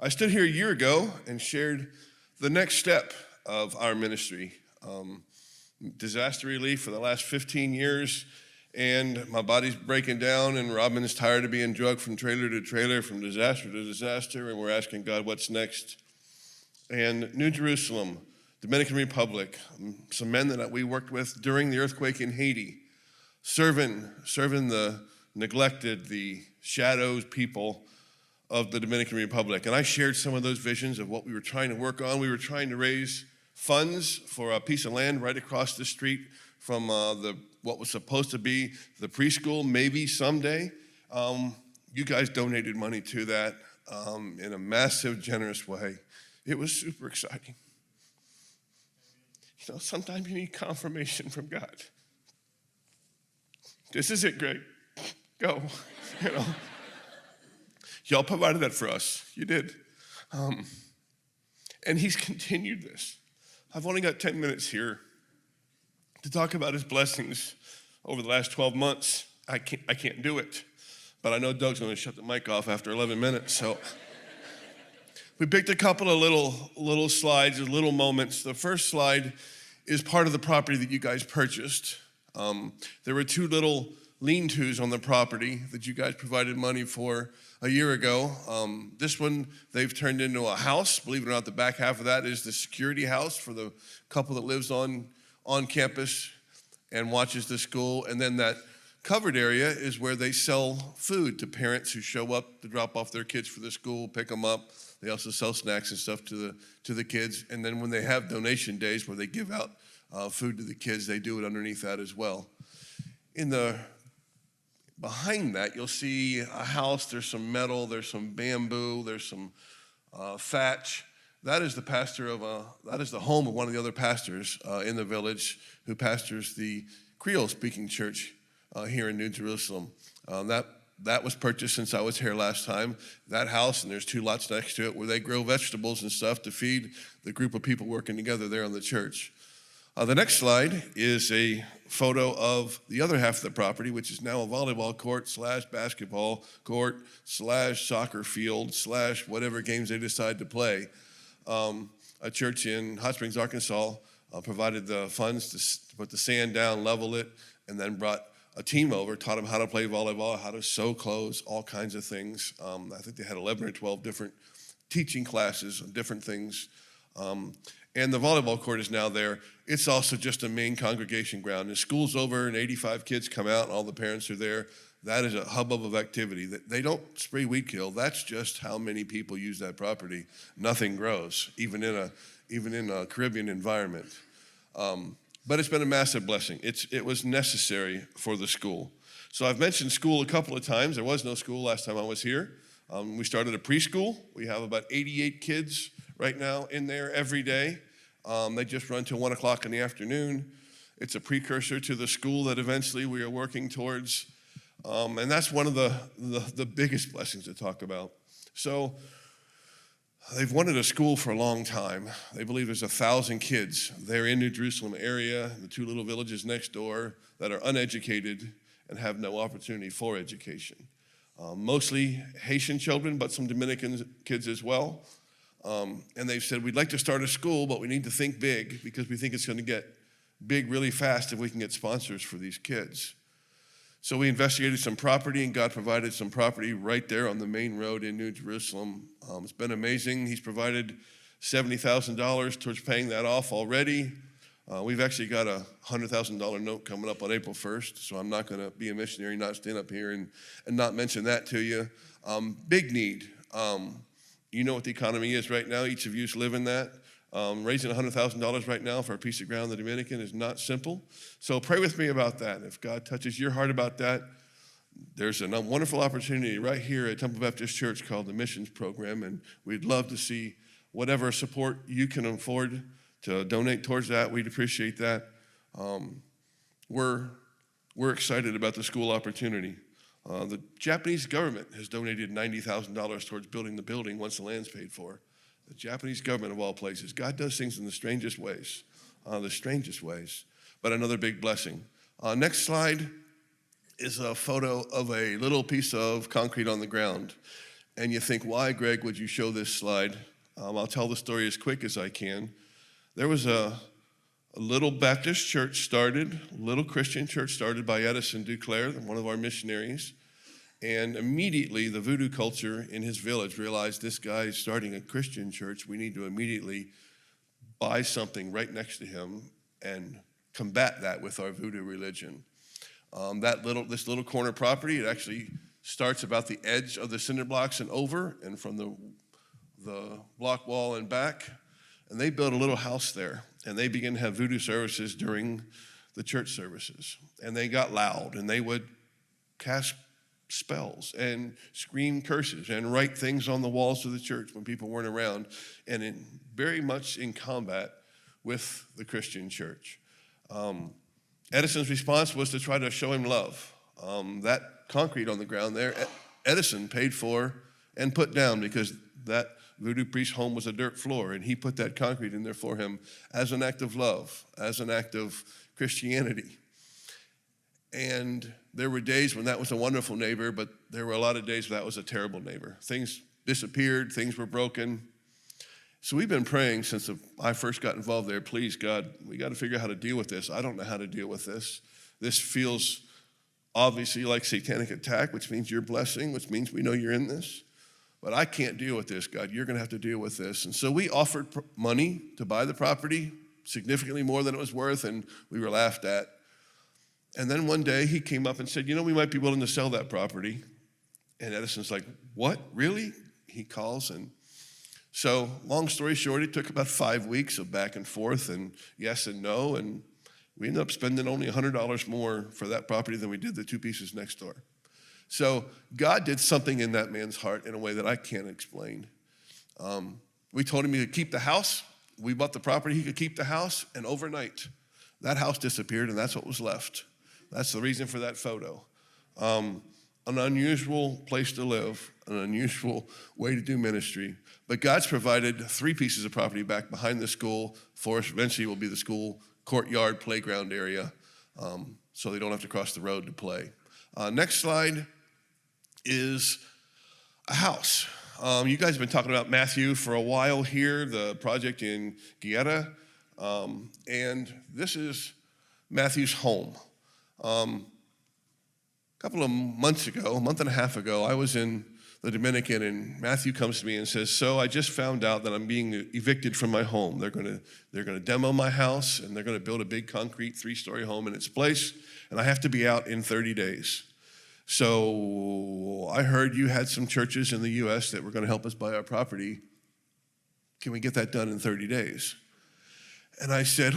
I stood here a year ago and shared the next step of our ministry. Disaster relief for the last 15 years, and my body's breaking down, and Robin is tired of being drugged from trailer to trailer, from disaster to disaster, and we're asking God, what's next? And New Jerusalem, Dominican Republic, some men that we worked with during the earthquake in Haiti, serving the neglected, the shadowed people of the Dominican Republic. And I shared some of those visions of what we were trying to work on. We were trying to raise funds for a piece of land right across the street from what was supposed to be the preschool, maybe someday. You guys donated money to that in a massive, generous way. It was super exciting. You know, sometimes you need confirmation from God. This is it, Greg. Go. You know. Y'all provided that for us. You did. And he's continued this. I've only got 10 minutes here to talk about his blessings over the last 12 months. I can't do it. But I know Doug's going to shut the mic off after 11 minutes. So we picked a couple of little slides, little moments. The first slide is part of the property that you guys purchased. There were two little lean-tos on the property that you guys provided money for a year ago. This one, they've turned into a house. Believe it or not, the back half of that is the security house for the couple that lives on campus and watches the school. And then that covered area is where they sell food to parents who show up to drop off their kids for the school, pick them up. They also sell snacks and stuff to the kids. And then when they have donation days where they give out food to the kids, they do it underneath that as well. Behind that, you'll see a house. There's some metal, there's some bamboo, there's some thatch. That is the home of one of the other pastors in the village who pastors the Creole-speaking church here in New Jerusalem. That was purchased since I was here last time. That house, and there's two lots next to it where they grow vegetables and stuff to feed the group of people working together there on the church. The next slide is a photo of the other half of the property, which is now a volleyball court / basketball court / soccer field / whatever games they decide to play. A church in Hot Springs, Arkansas provided the funds to put the sand down, level it, and then brought a team over, taught them how to play volleyball, how to sew clothes, all kinds of things. I think they had 11 or 12 different teaching classes on different things. And the volleyball court is now there. It's also just a main congregation ground. And school's over and 85 kids come out and all the parents are there. That is a hubbub of activity. They don't spray weed kill. That's just how many people use that property. Nothing grows, even in a Caribbean environment. But it's been a massive blessing. It was necessary for the school. So I've mentioned school a couple of times. There was no school last time I was here. We started a preschool. We have about 88 kids right now in there every day. They just run till 1 o'clock in the afternoon. It's a precursor to the school that eventually we are working towards. And that's one of the biggest blessings to talk about. So they've wanted a school for a long time. They believe there's 1,000 kids there in New Jerusalem area, the two little villages next door, that are uneducated and have no opportunity for education. Mostly Haitian children, but some Dominican kids as well. And they've said, we'd like to start a school, but we need to think big because we think it's going to get big really fast if we can get sponsors for these kids. So we investigated some property, and God provided some property right there on the main road in New Jerusalem. It's been amazing. He's provided $70,000 towards paying that off already. We've actually got a $100,000 note coming up on April 1st, so I'm not going to be a missionary, not stand up here and not mention that to you. Big need. You know what the economy is right now. Each of you live in that. Raising $100,000 right now for a piece of ground in the Dominican is not simple. So pray with me about that. If God touches your heart about that, there's a wonderful opportunity right here at Temple Baptist Church called the Missions Program, and we'd love to see whatever support you can afford to donate towards that. We'd appreciate that. We're excited about the school opportunity. The Japanese government has donated $90,000 towards building the building once the land's paid for. The Japanese government, of all places. God does things in the strangest ways, but another big blessing. Next slide is a photo of a little piece of concrete on the ground. And you think, why, Greg, would you show this slide? I'll tell the story as quick as I can. There was a little Baptist church started, a little Christian church started by Edison Duclair, one of our missionaries. And immediately the voodoo culture in his village realized this guy is starting a Christian church. We need to immediately buy something right next to him and combat that with our voodoo religion. This little corner property, it actually starts about the edge of the cinder blocks and over, and from the block wall and back. And they built a little house there, and they began to have voodoo services during the church services. And they got loud, and they would cast spells and scream curses and write things on the walls of the church when people weren't around, and very much in combat with the Christian church. Edison's response was to try to show him love. That concrete on the ground there, Edison paid for and put down, because that voodoo priest's home was a dirt floor, and he put that concrete in there for him as an act of love, as an act of Christianity. And there were days when that was a wonderful neighbor, but there were a lot of days when that was a terrible neighbor. Things disappeared, things were broken. So we've been praying since I first got involved there, please, God, we got to figure out how to deal with this. I don't know how to deal with this. This feels obviously like satanic attack, which means your blessing, which means we know you're in this. But I can't deal with this, God. You're going to have to deal with this. And so we offered money to buy the property, significantly more than it was worth, and we were laughed at. And then one day he came up and said, we might be willing to sell that property. And Edison's like, what, really? He calls, and so long story short, it took about 5 weeks of back and forth and yes and no, and we ended up spending only $100 more for that property than we did the two pieces next door. So God did something in that man's heart in a way that I can't explain. We told him he could keep the house. We bought the property, he could keep the house, and overnight, that house disappeared, and that's what was left. That's the reason for that photo. An unusual place to live, an unusual way to do ministry. But God's provided 3 pieces of property back behind the school for us. Eventually will be the school courtyard playground area, so they don't have to cross the road to play. Next slide is a house. You guys have been talking about Matthew for a while here, the project in Guerra, and this is Matthew's home. A couple of months ago, a month and a half ago, I was in the Dominican, and Matthew comes to me and says, so I just found out that I'm being evicted from my home. They're gonna demo my house, and they're gonna build a big concrete 3-story home in its place, and I have to be out in 30 days. So I heard you had some churches in the U.S. that were gonna help us buy our property. Can we get that done in 30 days? And I said,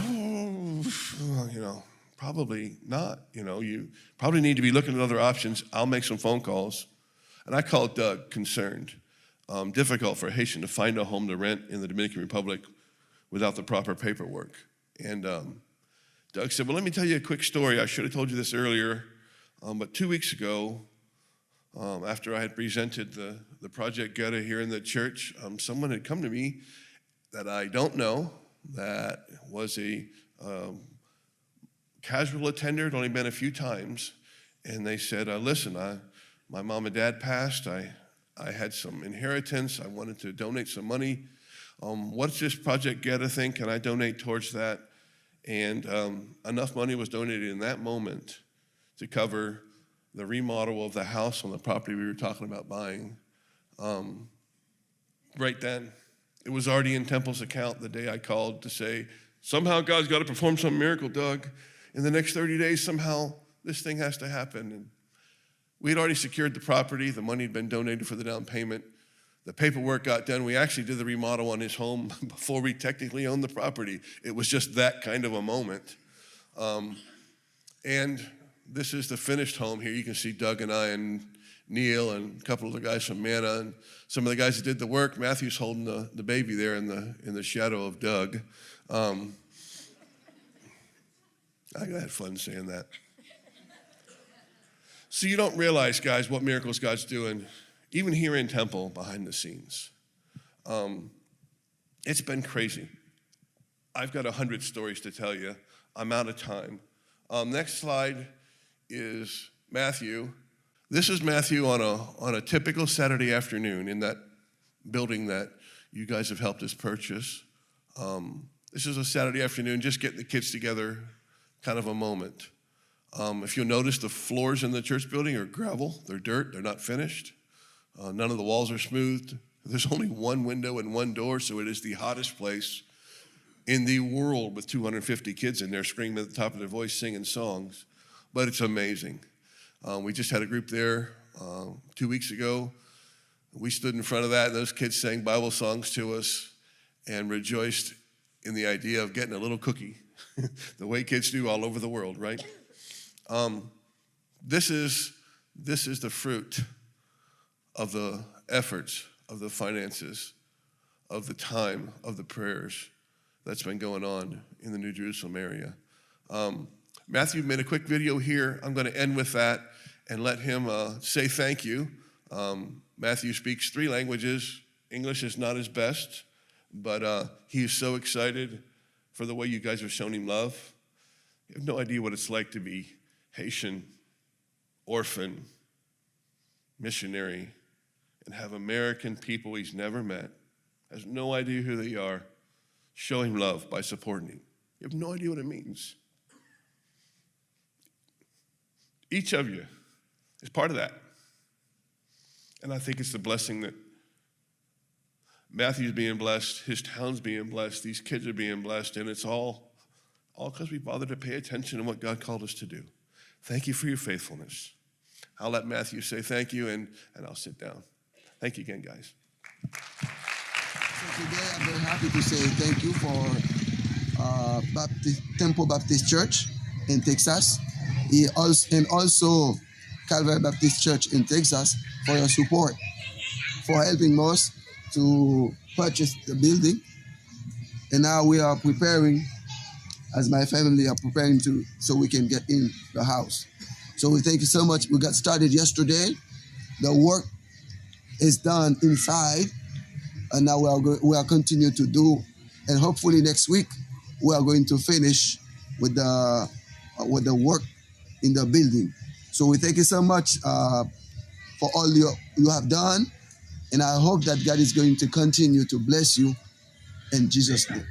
probably not. You probably need to be looking at other options. I'll make some phone calls. And I called Doug, concerned. Difficult for a Haitian to find a home to rent in the Dominican Republic without the proper paperwork. And Doug said, well, let me tell you a quick story. I should have told you this earlier. But 2 weeks ago, after I had presented the Project Geta here in the church, someone had come to me that I don't know, that was a casual attender, had only been a few times, and they said, listen, my mom and dad passed, I had some inheritance, I wanted to donate some money. What's this Project Geta thing? Can I donate towards that? And enough money was donated in that moment to cover the remodel of the house on the property we were talking about buying. Right then, it was already in Temple's account the day I called to say, somehow God's got to perform some miracle, Doug. In the next 30 days, somehow this thing has to happen. And we had already secured the property. The money had been donated for the down payment. The paperwork got done. We actually did the remodel on his home before we technically owned the property. It was just that kind of a moment. And this is the finished home here. You can see Doug and I and Neil and a couple of the guys from Manna and some of the guys that did the work. Matthew's holding the baby there in the shadow of Doug. I had fun saying that. So you don't realize, guys, what miracles God's doing, even here in Temple, behind the scenes. It's been crazy. I've got 100 stories to tell you. I'm out of time. Next slide is Matthew. This is Matthew on a typical Saturday afternoon in that building that you guys have helped us purchase. This is a Saturday afternoon, just getting the kids together, kind of a moment. If you'll notice, the floors in the church building are gravel. They're dirt. They're not finished. None of the walls are smoothed. There's only one window and one door, so it is the hottest place in the world with 250 kids in there screaming at the top of their voice, singing songs. But it's amazing. We just had a group there 2 weeks ago. We stood in front of that, and those kids sang Bible songs to us and rejoiced in the idea of getting a little cookie, the way kids do all over the world, right? This is the fruit of the efforts, of the finances, of the time, of the prayers that's been going on in the New Jerusalem area. Matthew made a quick video here. I'm going to end with that and let him say thank you. Matthew speaks 3 languages. English is not his best, but he is so excited for the way you guys have shown him love. You have no idea what it's like to be Haitian, orphan, missionary, and have American people he's never met, has no idea who they are, show him love by supporting him. You have no idea what it means. Each of you is part of that. And I think it's the blessing that Matthew's being blessed, his town's being blessed, these kids are being blessed, and it's all because we bothered to pay attention to what God called us to do. Thank you for your faithfulness. I'll let Matthew say thank you, and I'll sit down. Thank you again, guys. So today I'm very happy to say thank you for Temple Baptist Church in Texas, and also Calvary Baptist Church in Texas for your support, for helping us to purchase the building. And now we are preparing, as my family are preparing so we can get in the house. So we thank you so much. We got started yesterday. The work is done inside, and now we are continue to do, and hopefully next week we are going to finish with the work in the building. So we thank you so much for all you have done, and I hope that God is going to continue to bless you in Jesus' name.